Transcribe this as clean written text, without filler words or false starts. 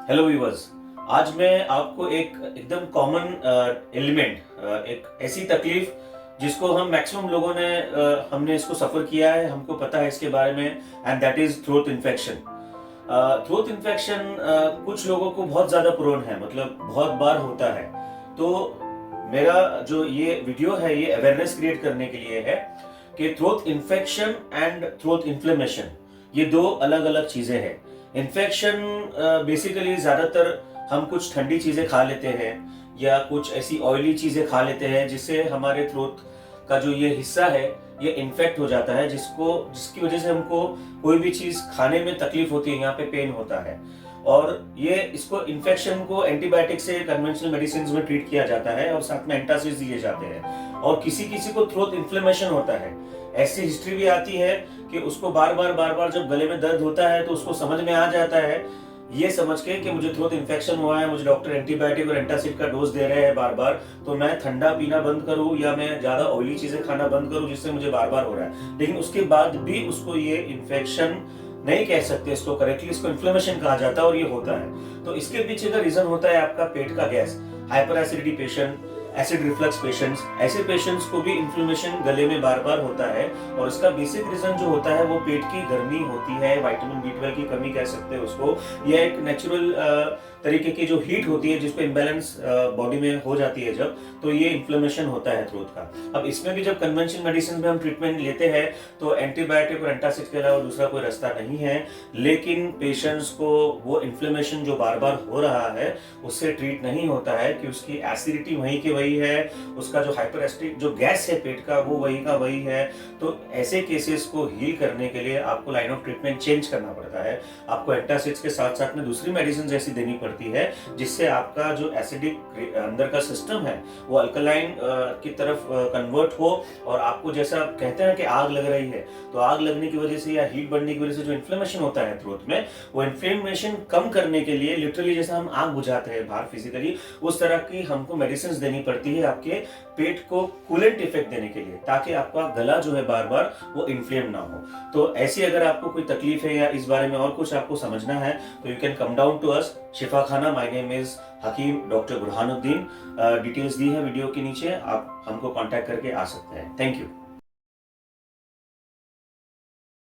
Hello viewers. आज मैं आपको एक एकदम कॉमन एलिमेंट, एक ऐसी तकलीफ जिसको हम मैक्सिमम लोगों ने हमने इसको सफ़र किया है, हमको पता है इसके बारे में, and that is throat infection. Throat infection कुछ लोगों को बहुत ज़्यादा प्रोन है, मतलब बहुत बार होता है। तो मेरा जो ये वीडियो है ये अवेयरनेस क्रिएट करने के लिए है कि throat infection and throat inflammation ये दो अलग अलग चीज़ें हैं। इन्फेक्शन बेसिकली ज़्यादातर हम कुछ ठंडी चीज़ें खा लेते हैं या कुछ ऐसी ऑयली चीज़ें खा लेते हैं जिससे हमारे थ्रोट का जो ये हिस्सा है ये इन्फेक्ट हो जाता है, जिसकी वजह से हमको कोई भी चीज़ खाने में तकलीफ होती है, यहाँ पे पेन होता है। और ये इसको इन्फेक्शन को एंटीबायोटिक से कन्वेंशनल मेडिसिन में ट्रीट किया जाता है और साथ में एंटासिड्स दिए जाते हैं। और किसी किसी को थ्रोट इन्फ्लेमेशन होता है। ऐसी हिस्ट्री भी आती है कि उसको बार बार जब गले में दर्द होता है तो उसको समझ में आ जाता है, ये समझ के कि मुझे थ्रोट इन्फेक्शन हुआ है, मुझे डॉक्टर एंटीबायोटिक और एंटासिड का डोज दे रहे हैं बार बार, तो मैं ठंडा पीना बंद करूं या मैं ज्यादा ऑयली चीजें खाना बंद करूं जिससे मुझे बार बार हो रहा है। लेकिन उसके बाद भी उसको ये इन्फेक्शन नहीं कह सकते, इसको करेक्टली इसको इन्फ्लेमेशन कहा जाता है और ये होता है। तो इसके पीछे का रीजन होता है आपका पेट का gas, hyper acidity patient, acid reflux patients, ऐसे पेशेंट्स को भी इन्फ्लेमेशन गले में बार बार होता है। और इसका बेसिक रीजन जो होता है वो पेट की गर्मी होती है, विटामिन B12 की कमी कह सकते हैं उसको, या एक नेचुरल तरीके की जो हीट होती है जिसपे इम्बैलेंस बॉडी में हो जाती है जब, तो ये इन्फ्लेमेशन होता है थ्रोट का। अब इसमें भी जब कन्वेंशनल मेडिसिन में हम ट्रीटमेंट लेते हैं तो एंटीबायोटिक और एंटासिड के अलावा दूसरा कोई रास्ता नहीं है। लेकिन पेशेंट्स को वो इन्फ्लेमेशन जो बार बार हो रहा है उससे ट्रीट नहीं होता है कि उसकी एसिडिटी वहीं की वही है, उसका जो हाइपर एसिडिक जो गैस है पेट का वो वही का वही है। तो ऐसे केसेस को हील करने के लिए आपको लाइन ऑफ ट्रीटमेंट चेंज करना पड़ता है। आपको एंटासिड्स के साथ साथ में दूसरी मेडिसिन जैसी देनी पड़ती है जिससे आपका जो एसिडिक अंदर का सिस्टम है वो अल्कलाइन की तरफ कन्वर्ट हो। और आपको जैसा कहते हैं कि आग लग रही है, तो आग लगने की वजह से या हीट बढ़ने की वजह से जो इन्फ्लेमेशन होता है थ्रोट में, वो इन्फ्लेमेशन कम करने के लिए लिटरली जैसा हम आग बुझाते हैं बाहर फिजिकली, उस तरह की हमको मेडिसिन देनी पड़ती है आपके पेट को कूलेंट इफेक्ट देने के लिए, ताकि आपका गला जो है बार बार वो इन्फ्लेम ना हो। तो ऐसी अगर आपको कोई तकलीफ है या इस बारे में और कुछ आपको समझना है तो you can come down to us Shifa Khana. My name is Hakim doctor Burhanuddin. Details दी है वीडियो के नीचे, आप हमको कांटेक्ट करके आ सकते हैं। Thank you.